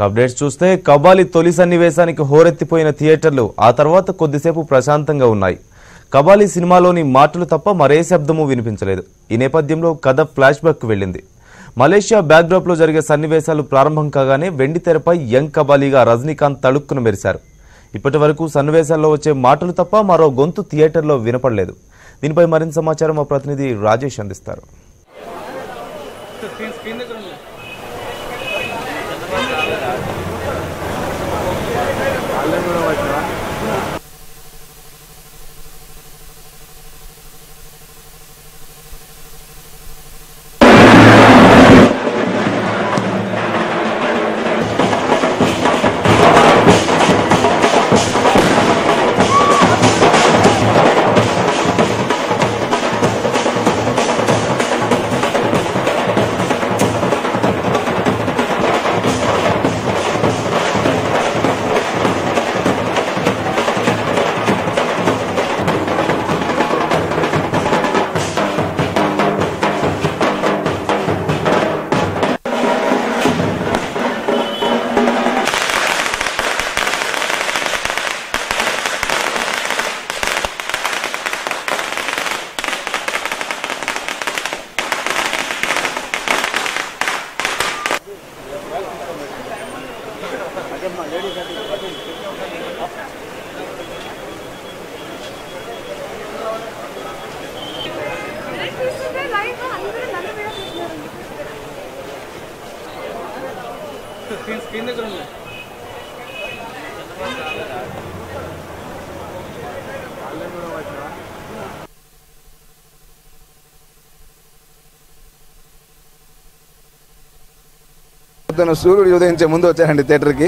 Updates చూస్తే కబాలి తొలి సన్నివేశానికి హోరెత్తిపోయిన థియేటర్లు ఆ తర్వాత కొద్దిసేపు ప్రశాంతంగా ఉన్నాయి. కబాలి సినిమాలోని మాటలు తప్ప మరే శబ్దమూ వినిపించలేదు. ఈ నేపథ్యంలో కథ ఫ్లాష్ బ్యాక్ వెళ్లింది. మలేషియా బ్యాక్డ్రాప్ లో జరిగే సన్నివేశాలు ప్రారంభం కాగానే వెండి తెరపై యంగ్ కబాలీగా రజనీకాంత్ తళుక్కున మెరిశారు. ఇప్పటి వరకు సన్నివేశాల్లో వచ్చే మాటలు తప్ప మరో గొంతు థియేటర్లో వినపడలేదు. దీనిపై మరింత సమాచారం మా ప్రతినిధి రాజేష్ అందిస్తారు. సూర్యుడు ఉదయించే ముందు వచ్చానండి థియేటర్కి.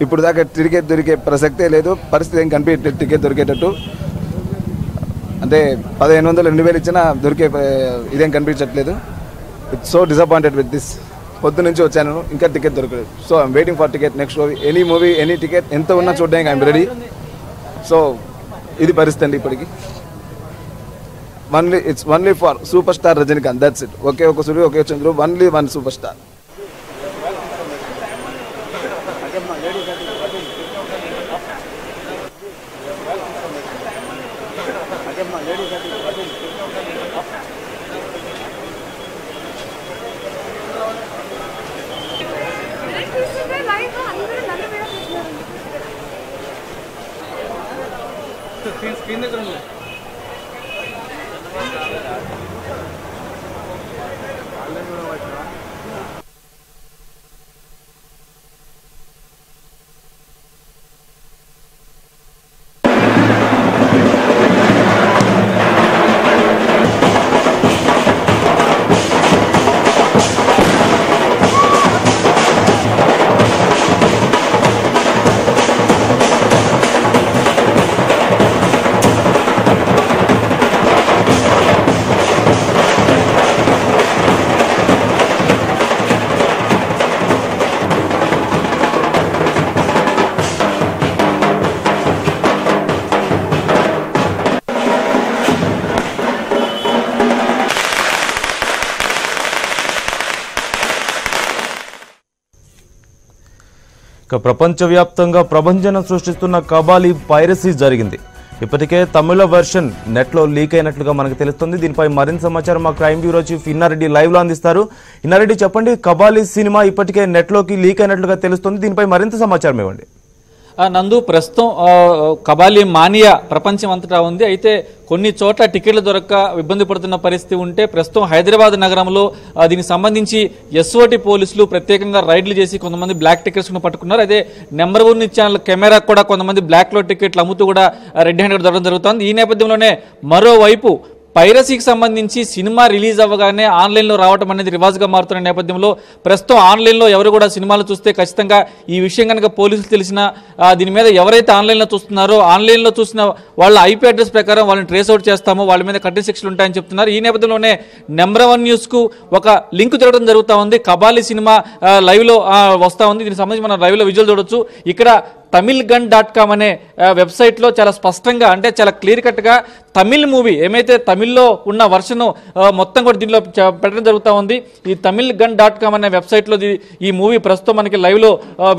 ఇప్పుడు దాకా టికెట్ దొరికే ప్రసక్తే లేదు. పరిస్థితి ఏం కనిపించట్లేదు టికెట్ దొరికేటట్టు. అంటే 1500-2000 ఇచ్చినా దొరికే ఇదేం కనిపించట్లేదు. It's so disappointed with this. పొద్దు నుంచి వచ్చాను, ఇంకా టికెట్ దొరకలేదు. So I'm waiting for ticket. Next movie any ticket ఎంత ఉన్నా చూడడానికి ఐఎమ్ రెడీ. సో ఇది పరిస్థితి అండి ఇప్పటికి. It's only for superstar Rajinikanth. That's it. ఒకే ఒక సూర్యుడు, ఒకే చంద్రుడు, ఓన్లీ వన్ సూపర్ స్టార్. ప్రపంచవ్యాప్తంగా ప్రభంజనం సృష్టిస్తున్న కబాలి పైరసీ జరిగింది. ఇప్పటికే తమిళ వెర్షన్ నెట్లో లీక్ అయినట్లుగా మనకు తెలుస్తుంది. దీనిపై మరింత సమాచారం మా crime bureau chief Inna Reddy live లో అందిస్తారు. ఇన్నారెడ్డి, చెప్పండి, కబాలి సినిమా ఇప్పటికే నెట్లోకి లీక్ అయినట్లుగా తెలుస్తుంది. దీనిపై మరింత సమాచారం ఇవ్వండి. నందు, ప్రస్తుతం కబాలి మానియా ప్రపంచం అంతటా ఉంది. అయితే కొన్ని చోట్ల టికెట్లు దొరక్క ఇబ్బంది పడుతున్న పరిస్థితి ఉంటే ప్రస్తుతం హైదరాబాద్ నగరంలో దీనికి సంబంధించి ఎస్ఓటి పోలీసులు ప్రత్యేకంగా రైడ్లు చేసి కొంతమంది బ్లాక్ టికెట్స్ పట్టుకున్నారు. అదే నెంబర్ 1 ఛానల్ కెమెరా కూడా కొంతమంది బ్లాక్ లో టికెట్లు అమ్ముతూ కూడా రెడ్ హ్యాండెడ్ దొరకడం జరుగుతుంది. ఈ నేపథ్యంలోనే మరోవైపు పైరసీకి సంబంధించి సినిమా రిలీజ్ అవ్వగానే ఆన్లైన్లో రావడం అనేది రివాజ్గా మారుతున్న నేపథ్యంలో ప్రస్తుతం ఆన్లైన్లో ఎవరు కూడా సినిమాలు చూస్తే ఖచ్చితంగా ఈ విషయం కనుక పోలీసులు తెలిసినా దీని మీద ఎవరైతే ఆన్లైన్లో చూస్తున్నారో ఆన్లైన్లో చూసిన వాళ్ళ ఐపీ అడ్రస్ ప్రకారం వాళ్ళని ట్రేస్ అవుట్ చేస్తామో వాళ్ళ మీద కఠిన శిక్షలు ఉంటాయని చెప్తున్నారు. ఈ నేపథ్యంలోనే నెంబర్ 1 న్యూస్కు ఒక లింక్ జరగడం జరుగుతూ ఉంది. కబాలి సినిమా లైవ్లో వస్తూ ఉంది. దీనికి సంబంధించి మనం లైవ్లో విజువల్ చూడొచ్చు. ఇక్కడ tamilgun.com అనే వెబ్సైట్లో చాలా స్పష్టంగా అంటే చాలా క్లియర్ కట్గా తమిళ్ మూవీ ఏమైతే తమిళ్లో ఉన్న వర్షన్ మొత్తం కూడా దీంట్లో పెట్టడం జరుగుతూ ఉంది. ఈ tamilgun.com అనే వెబ్సైట్లో ఈ మూవీ ప్రస్తుతం మనకి లైవ్లో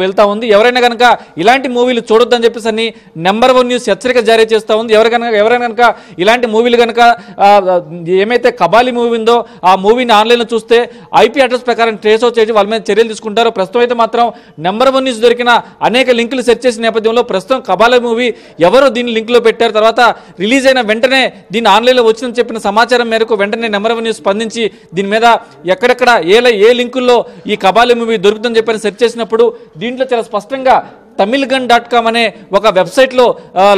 వెళ్తా ఉంది. ఎవరైనా కనుక ఇలాంటి మూవీలు చూడొద్దని చెప్పేసి అని నెంబర్ 1 న్యూస్ హెచ్చరిక జారీ చేస్తూ ఉంది. ఎవరైనా కనుక ఇలాంటి మూవీలు కనుక ఏమైతే కబాలి మూవీ ఉందో ఆ మూవీని ఆన్లైన్లో చూస్తే IP అడ్రస్ ప్రకారం ట్రేస్ అవుట్ చేసి వాళ్ళ మీద చర్యలు తీసుకుంటారు. ప్రస్తుతం అయితే మాత్రం నెంబర్ 1 న్యూస్ దొరికిన అనేక లింకులు సెర్చ్ చేసిన నేపథ్యంలో ప్రస్తుతం కబాలి మూవీ ఎవరో దీన్ని లింక్లో పెట్టారు. తర్వాత రిలీజ్ అయిన వెంటనే దీన్ని ఆన్లైన్లో వచ్చిందని చెప్పిన సమాచారం మేరకు వెంటనే నెంబర్ 1 న్యూస్ స్పందించి దీని మీద ఎక్కడెక్కడ ఏ లింకుల్లో ఈ కబాలి మూవీ దొరుకుతుందని చెప్పని సెర్చ్ చేసినప్పుడు దీంట్లో చాలా స్పష్టంగా tamilgun.com అనే ఒక వెబ్సైట్లో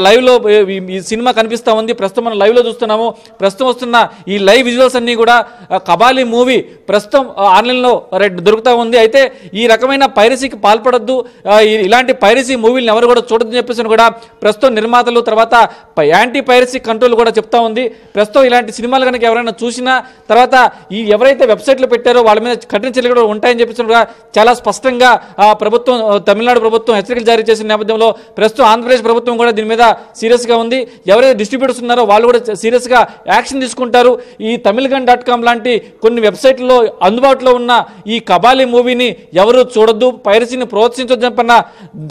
లైవ్లో ఈ సినిమా కనిపిస్తూ ఉంది. ప్రస్తుతం మనం లైవ్లో చూస్తున్నాము. ప్రస్తుతం వస్తున్న ఈ లైవ్ విజువల్స్ అన్నీ కూడా కబాలి మూవీ ప్రస్తుతం ఆన్లైన్లో దొరుకుతూ ఉంది. అయితే ఈ రకమైన పైరసీకి పాల్పడొద్దు, ఇలాంటి పైరసీ మూవీలను ఎవరు కూడా చూడొద్దని చెప్పేసి కూడా ప్రస్తుతం నిర్మాతలు తర్వాత యాంటీ పైరసీ కంట్రోల్ కూడా చెప్తా ఉంది. ప్రస్తుతం ఇలాంటి సినిమాలు కనుక ఎవరైనా చూసినా తర్వాత ఈ ఎవరైతే వెబ్సైట్లో పెట్టారో వాళ్ళ మీద కఠిన చర్యలు కూడా ఉంటాయని చెప్పేసి కూడా చాలా స్పష్టంగా ప్రభుత్వం తమిళనాడు ప్రభుత్వం హెచ్చరికలు జారీ చేసిన నేపథ్యంలో ప్రస్తుతం ఆంధ్రప్రదేశ్ ప్రభుత్వం కూడా దీని మీద సీరియస్గా ఉంది. ఎవరైతే డిస్ట్రిబ్యూటర్స్ ఉన్నారో వాళ్ళు కూడా సీరియస్గా యాక్షన్ తీసుకుంటారు. ఈ tamilgun.com లాంటి కొన్ని వెబ్సైట్లలో అందుబాటులో ఉన్న ఈ కబాలి మూవీని ఎవరు చూడొద్దు, పైరసీని ప్రోత్సహించొద్దు చెప్పన్న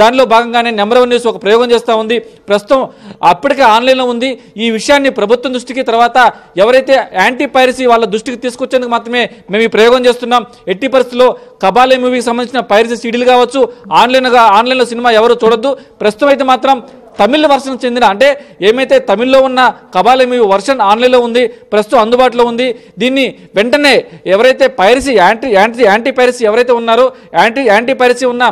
దానిలో భాగంగానే నెంబర్ 1 న్యూస్ ఒక ప్రయోగం చేస్తూ ఉంది. ప్రస్తుతం అప్పటికే ఆన్లైన్లో ఉంది. ఈ విషయాన్ని ప్రభుత్వం దృష్టికి తర్వాత ఎవరైతే యాంటీ పైరసీ వాళ్ళ దృష్టికి తీసుకొచ్చేందుకు మాత్రమే మేము ఈ ప్రయోగం చేస్తున్నాం. ఎట్టి పరిస్థితుల్లో కబాలి మూవీకి సంబంధించిన పైరసీ సీడీలు కావచ్చు, ఆన్లైన్లో సినిమా ఎవరు చూడొద్దు. ప్రస్తుతం అయితే మాత్రం తమిళ్ వర్షన్ చెందిన అంటే ఏమైతే తమిళ్లో ఉన్న కబాలి మూవీ వర్షన్ ఆన్లైన్లో ఉంది, ప్రస్తుతం అందుబాటులో ఉంది. దీన్ని వెంటనే ఎవరైతే పైరసీ యాంటీ పైరసీ ఎవరైతే ఉన్నారో యాంటీ పైరసీ ఉన్న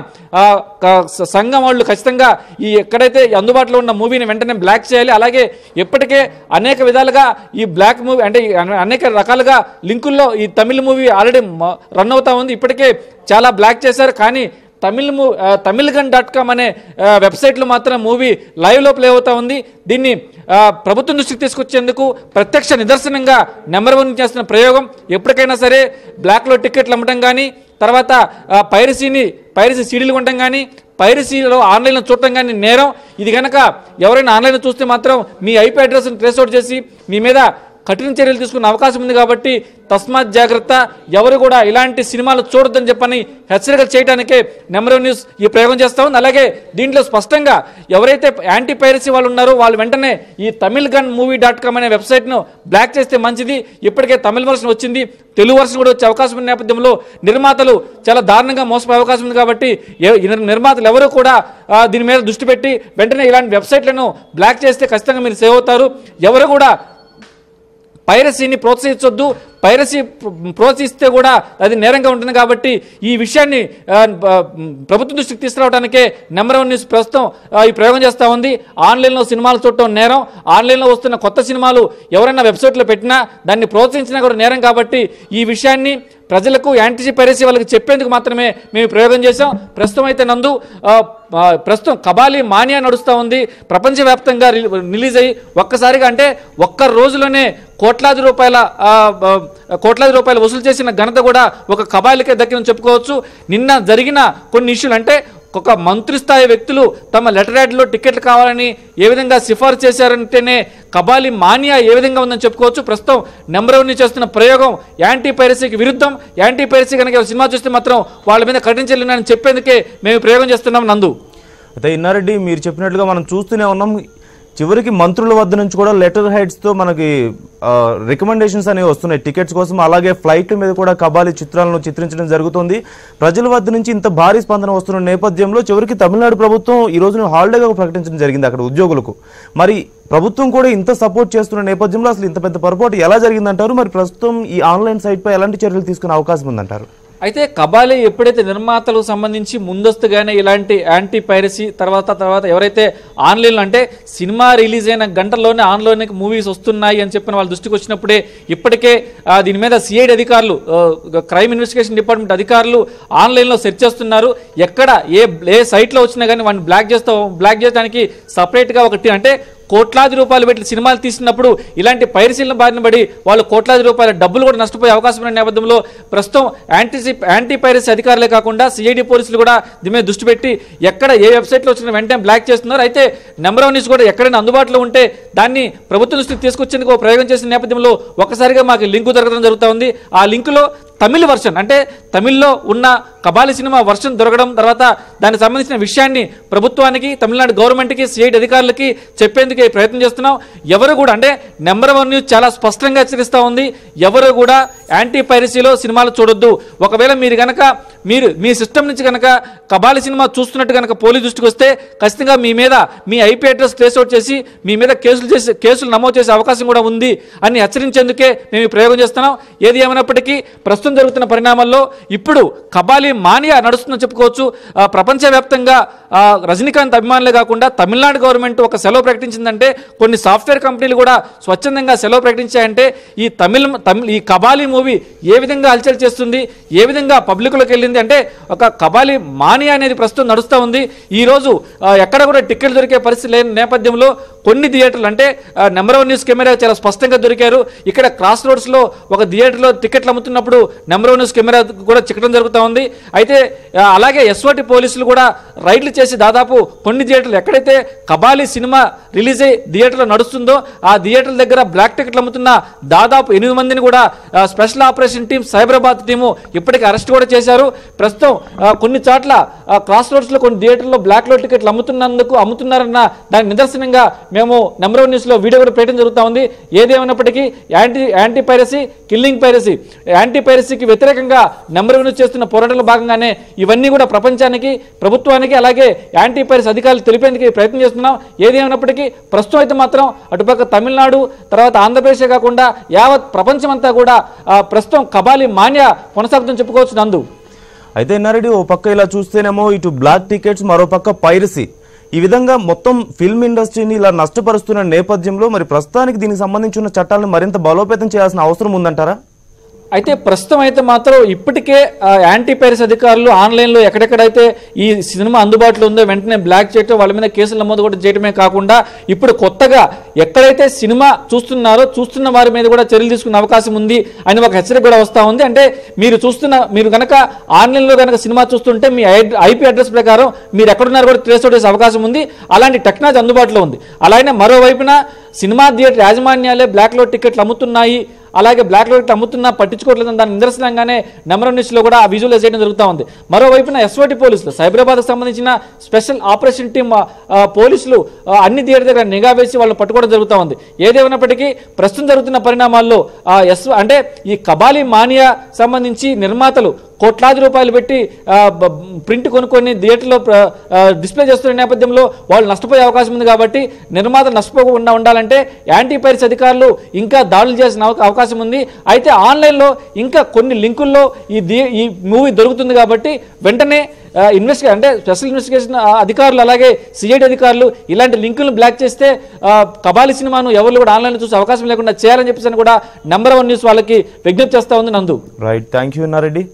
సంఘం వాళ్ళు ఖచ్చితంగా ఈ ఎక్కడైతే అందుబాటులో ఉన్న మూవీని వెంటనే బ్లాక్ చేయాలి. అలాగే ఇప్పటికే అనేక విధాలుగా ఈ బ్లాక్ మూవీ అంటే అనేక రకాలుగా లింకుల్లో ఈ తమిళ్ మూవీ ఆల్రెడీ రన్ అవుతా ఉంది. ఇప్పటికే చాలా బ్లాక్ చేశారు. కానీ tamilgun.com అనే వెబ్సైట్లో మాత్రం మూవీ లైవ్లో ప్లే అవుతా ఉంది. దీన్ని ప్రభుత్వం దృష్టికి తీసుకొచ్చేందుకు ప్రత్యక్ష నిదర్శనంగా నెంబర్ 1 చేస్తున్న ప్రయోగం. ఎప్పటికైనా సరే బ్లాక్లో టికెట్లు అమ్మటం కానీ తర్వాత పైరసీ సీడీలు కొనడం కానీ పైరసీలో ఆన్లైన్లో చూడటం కానీ నేరం. ఇది కనుక ఎవరైనా ఆన్లైన్లో చూస్తే మాత్రం మీ IP అడ్రస్ని ట్రేస్ అవుట్ చేసి మీ మీద కఠిన చర్యలు తీసుకునే అవకాశం ఉంది. కాబట్టి తస్మాత్ జాగ్రత్త, ఎవరు కూడా ఇలాంటి సినిమాలు చూడొద్దని చెప్పని హెచ్చరికలు చేయడానికే నెంబర్ 1 న్యూస్ ఈ ప్రయోగం చేస్తా ఉంది. అలాగే దీంట్లో స్పష్టంగా ఎవరైతే యాంటీ పైరసీ వాళ్ళు ఉన్నారో వాళ్ళు వెంటనే ఈ tamilgun.com అనే వెబ్సైట్ను బ్లాక్ చేస్తే మంచిది. ఇప్పటికే తమిళ వర్షన్ వచ్చింది, తెలుగు వర్షన్ కూడా వచ్చే అవకాశం ఉన్న నేపథ్యంలో నిర్మాతలు చాలా దారుణంగా మోసపోయే అవకాశం ఉంది. కాబట్టి నిర్మాతలు ఎవరు కూడా దీని మీద దృష్టి పెట్టి వెంటనే ఇలాంటి వెబ్సైట్లను బ్లాక్ చేస్తే ఖచ్చితంగా మీరు సేవ్ అవుతారు. ఎవరు కూడా పైరసీని ప్రోత్సహించొద్దు. పైరసీ ప్రోత్సహిస్తే కూడా అది నేరంగా ఉంటుంది. కాబట్టి ఈ విషయాన్ని ప్రభుత్వం దృష్టికి తీసుకురావడానికే నెంబర్ 1 న్యూస్ ప్రస్తుతం ఈ ప్రయోగం చేస్తూ ఉంది. ఆన్లైన్లో సినిమాలు చూడటం నేరం, ఆన్లైన్లో వస్తున్న కొత్త సినిమాలు ఎవరైనా వెబ్సైట్లో పెట్టినా దాన్ని ప్రోత్సహించినా కూడా నేరం. కాబట్టి ఈ విషయాన్ని ప్రజలకు యాంటీ పైరసీ వాళ్ళకి చెప్పేందుకు మాత్రమే మేము ప్రయోగం చేశాం. ప్రస్తుతం అయితే ప్రస్తుతం కబాలి మానియా నడుస్తూ ఉంది. ప్రపంచవ్యాప్తంగా రిలీజ్ అయ్యి ఒక్కసారిగా అంటే ఒక్క రోజులోనే కోట్లాది రూపాయలు వసూలు చేసిన ఘనత కూడా ఒక కబాలికే దక్కిందని చెప్పుకోవచ్చు. నిన్న జరిగిన కొన్ని ఇష్యూలు అంటే ఒక మంత్రి స్థాయి వ్యక్తులు తమ లెటర్ యాడ్లో టికెట్లు కావాలని ఏ విధంగా సిఫార్సు చేశారంటేనే కబాలి మానియా ఏ విధంగా ఉందని చెప్పుకోవచ్చు. ప్రస్తుతం నెంబర్ 1 చేస్తున్న ప్రయోగం యాంటీ పైరసీకి విరుద్ధం. యాంటీ పైరసీ కనుక సినిమా చూస్తే మాత్రం వాళ్ళ మీద కఠిన చర్యలు ఉన్నాయని చెప్పేందుకే మేము ప్రయోగం చేస్తున్నాం. నందు అయితే ఇన్నారెడ్డి మీరు చెప్పినట్లుగా మనం చూస్తూనే ఉన్నాం. చివరికి మంత్రుల వద్ద నుంచి కూడా లెటర్ హెడ్స్తో మనకి రికమెండేషన్స్ అనేవి వస్తున్నాయి టికెట్స్ కోసం. అలాగే ఫ్లైట్ల మీద కూడా కబాలి చిత్రాలను చిత్రించడం జరుగుతుంది. ప్రజల వద్ద నుంచి ఇంత భారీ స్పందన వస్తున్న నేపథ్యంలో చివరికి తమిళనాడు ప్రభుత్వం ఈ రోజున హాలిడేగా ప్రకటించడం జరిగింది అక్కడ ఉద్యోగులకు. మరి ప్రభుత్వం కూడా ఇంత సపోర్ట్ చేస్తున్న నేపథ్యంలో అసలు ఇంత పెద్ద పొరపాటు ఎలా జరిగిందంటారు? మరి ప్రస్తుతం ఈ ఆన్లైన్ సైట్పై ఎలాంటి చర్యలు తీసుకునే అవకాశం ఉందంటారు? అయితే కబాలి ఎప్పుడైతే నిర్మాతలకు సంబంధించి ముందస్తుగానే ఇలాంటి యాంటీ పైరసీ తర్వాత ఎవరైతే ఆన్లైన్లో అంటే సినిమా రిలీజ్ అయిన గంటల్లోనే ఆన్లైన్కి మూవీస్ వస్తున్నాయి అని చెప్పిన వాళ్ళ దృష్టికి వచ్చినప్పుడే ఇప్పటికే దీని మీద CID అధికారులు క్రైమ్ ఇన్వెస్టిగేషన్ డిపార్ట్మెంట్ అధికారులు ఆన్లైన్లో సెర్చ్ చేస్తున్నారు. ఎక్కడ ఏ సైట్లో వచ్చినా కానీ వాడిని బ్లాక్ చేయడానికి సపరేట్గా ఒకటి అంటే కోట్లాది రూపాయలు పెట్టి సినిమాలు తీసినప్పుడు ఇలాంటి పైరసీల బారిన పడి వాళ్ళు కోట్లాది రూపాయల డబ్బులు కూడా నష్టపోయే అవకాశం ఉన్న నేపథ్యంలో ప్రస్తుతం యాంటీ పైరసీ అధికారులే కాకుండా సిఐడి పోలీసులు కూడా దీని మీద దృష్టి పెట్టి ఎక్కడ ఏ వెబ్సైట్లో వచ్చిన వెంటనే బ్లాక్ చేస్తున్నారు. అయితే నెంబర్ ఆఫ్ న్యూస్ కూడా ఎక్కడైనా అందుబాటులో ఉంటే దాన్ని ప్రభుత్వం దృష్టికి తీసుకొచ్చేందుకు ఒక ప్రయోగం చేసిన నేపథ్యంలో ఒకసారిగా మాకు లింకు దొరకడం జరుగుతూ ఉంది. ఆ లింకులో తమిళ వర్షన్ అంటే తమిళ్లో ఉన్న కబాలి సినిమా వర్షన్ దొరకడం, తర్వాత దానికి సంబంధించిన విషయాన్ని ప్రభుత్వానికి, తమిళనాడు గవర్నమెంట్కి, సిఐడి అధికారులకి చెప్పేందుకు ప్రయత్నం చేస్తున్నాం. ఎవరు కూడా అంటే నెంబర్ వన్ న్యూస్ చాలా స్పష్టంగా హెచ్చరిస్తూ ఉంది, ఎవరు కూడా యాంటీ పైరసీలో సినిమాలు చూడొద్దు. ఒకవేళ మీరు మీ సిస్టమ్ నుంచి కనుక కబాలి సినిమా చూస్తున్నట్టు కనుక పోలీసు దృష్టికి వస్తే ఖచ్చితంగా మీ మీద మీ ఐపీ అడ్రస్ ట్రేస్ అవుట్ చేసి మీ మీద కేసులు నమోదు చేసే అవకాశం కూడా ఉంది అని హెచ్చరించేందుకే మేము ఈ ప్రయోగం చేస్తున్నాం. ఏది ఏమైనప్పటికీ ప్రస్తుతం జరుగుతున్న పరిణామాల్లో ఇప్పుడు కబాలి మానియా నడుస్తుందని చెప్పుకోవచ్చు. ప్రపంచవ్యాప్తంగా రజనీకాంత్ అభిమానులే కాకుండా తమిళనాడు గవర్నమెంట్ ఒక సెలవు ప్రకటించిందంటే, కొన్ని సాఫ్ట్వేర్ కంపెనీలు కూడా స్వచ్ఛందంగా సెలవు ప్రకటించాయంటే ఈ కబాలి మూవీ ఏ విధంగా హల్చల్ చేస్తుంది, ఏ విధంగా పబ్లిక్లోకి వెళ్ళింది అంటే ఒక కబాలి మానియా అనేది ప్రస్తుతం నడుస్తూ ఉంది. ఈరోజు ఎక్కడ కూడా టికెట్లు దొరికే పరిస్థితి లేని నేపథ్యంలో కొన్ని థియేటర్లు అంటే నెంబర్ వన్ న్యూస్ కెమెరా చాలా స్పష్టంగా దొరికారు. ఇక్కడ క్రాస్ రోడ్స్లో ఒక థియేటర్లో టికెట్లు అమ్ముతున్నప్పుడు నెంబర్ వన్ న్యూస్ కెమెరా కూడా చిక్కడం జరుగుతూ ఉంది. అయితే అలాగే ఎస్ఓటి పోలీసులు కూడా రైడ్లు చేసి దాదాపు కొన్ని థియేటర్లు ఎక్కడైతే కబాలి సినిమా రిలీజ్ అయ్యి థియేటర్లో నడుస్తుందో ఆ థియేటర్ల దగ్గర బ్లాక్ టికెట్లు అమ్ముతున్న దాదాపు 8 మందిని కూడా special operation team Cyberabad team ఇప్పటికీ అరెస్ట్ కూడా చేశారు. ప్రస్తుతం కొన్ని చోట్ల క్రాస్ రోడ్స్లో కొన్ని థియేటర్లో బ్లాక్లో టికెట్లు అమ్ముతున్నారన్న దాని నిదర్శనంగా మేము నెంబర్ వన్ న్యూస్లో వీడియో కూడా పెట్టడం జరుగుతూ ఉంది. ఏదేమైనప్పటికీ anti piracy, killing piracy, anti పైరసీకి వ్యతిరేకంగా నెంబర్ వన్ న్యూస్ చేస్తున్న పోరాటంలో భాగంగానే ఇవన్నీ కూడా ప్రపంచానికి, ప్రభుత్వానికి, అలాగే యాంటీ పైరసీ అధికారులు తెలిపేందుకు ప్రయత్నం చేస్తున్నాం. ఏదేమైనప్పటికీ ప్రస్తుతం అయితే మాత్రం అటుపక్క తమిళనాడు, తర్వాత ఆంధ్రప్రదేశే కాకుండా యావత్ ప్రపంచమంతా కూడా ప్రస్తుతం కబాలి మాన్యా కొనసాగుతుందని చెప్పుకోవచ్చు. నందు అయితే ఎన్నారెడ్డి, ఓ పక్క ఇలా చూస్తేనేమో ఇటు బ్లాక్ టికెట్స్, మరో పక్క పైరసీ, ఈ విధంగా మొత్తం ఫిల్మ్ ఇండస్ట్రీని ఇలా నష్టపరుస్తున్న నేపథ్యంలో మరి ప్రస్తుతానికి దీనికి సంబంధించిన చట్టాలను మరింత బలోపేతం చేయాల్సిన అవసరం ఉందంటారా? అయితే ప్రస్తుతం అయితే మాత్రం ఇప్పటికే యాంటీ పైరసీ అధికారులు ఆన్లైన్లో ఎక్కడెక్కడైతే ఈ సినిమా అందుబాటులో ఉందో వెంటనే బ్లాక్ చేయటం, వాళ్ళ మీద కేసులు నమోదు కూడా చేయడమే కాకుండా ఇప్పుడు కొత్తగా ఎక్కడైతే సినిమా చూస్తున్న వారి మీద కూడా చర్యలు తీసుకునే అవకాశం ఉంది అని ఒక హెచ్చరిక కూడా వస్తూ ఉంది. అంటే మీరు కనుక ఆన్లైన్లో కనుక సినిమా చూస్తుంటే మీ ఐపీ అడ్రస్ ప్రకారం మీరు ఎక్కడున్నారు కూడా ట్రేస్ అవుట్ చేసే అవకాశం ఉంది. అలాంటి టెక్నాలజీ అందుబాటులో ఉంది. అలాగే మరోవైపున సినిమా థియేటర్ యాజమాన్యాలే బ్లాక్లో టికెట్లు అమ్ముతున్నాయి, అలాగే బ్లాక్ లో అమ్ముతున్నా పట్టించుకోవట్లేదని దాని నిదర్శనంగానే నెంబర్ వన్ న్యూస్లో కూడా విజువలైజ్ చేయడం జరుగుతూ ఉంది. మరోవైపున ఎస్ఓటి పోలీసులు, సైబరాబాద్కు సంబంధించిన స్పెషల్ ఆపరేషన్ టీం పోలీసులు అన్ని థియేటర్ దగ్గర నిఘా వేసి వాళ్ళు పట్టుకోవడం జరుగుతూ ఉంది. ఏదేమైనప్పటికీ ప్రస్తుతం జరుగుతున్న పరిణామాల్లో అంటే ఈ కబాలి మానియా సంబంధించి నిర్మాతలు కోట్లాది రూపాయలు పెట్టి ప్రింట్ కొనుక్కొని థియేటర్లో డిస్ప్లే చేస్తున్న నేపథ్యంలో వాళ్ళు నష్టపోయే అవకాశం ఉంది. కాబట్టి నిర్మాతలు నష్టపోకుండా ఉండాలంటే యాంటీ పైరసీ అధికారులు ఇంకా దాడులు చేసిన అవకాశం ఉంది. అయితే ఆన్లైన్లో ఇంకా కొన్ని లింకుల్లో ఈ మూవీ దొరుకుతుంది కాబట్టి వెంటనే అంటే స్పెషల్ ఇన్వెస్టిగేషన్ అధికారులు, అలాగే సిఐడి అధికారులు ఇలాంటి లింకులను బ్లాక్ చేస్తే కబాలి సినిమాను ఎవరు కూడా ఆన్లైన్లో చూసే అవకాశం లేకుండా చేయాలని చెప్పేసి కూడా నెంబర్ వన్ న్యూస్ వాళ్ళకి విజ్ఞప్తి చేస్తా ఉంది. నందు రైట్, థ్యాంక్ యూ నారెడ్డి.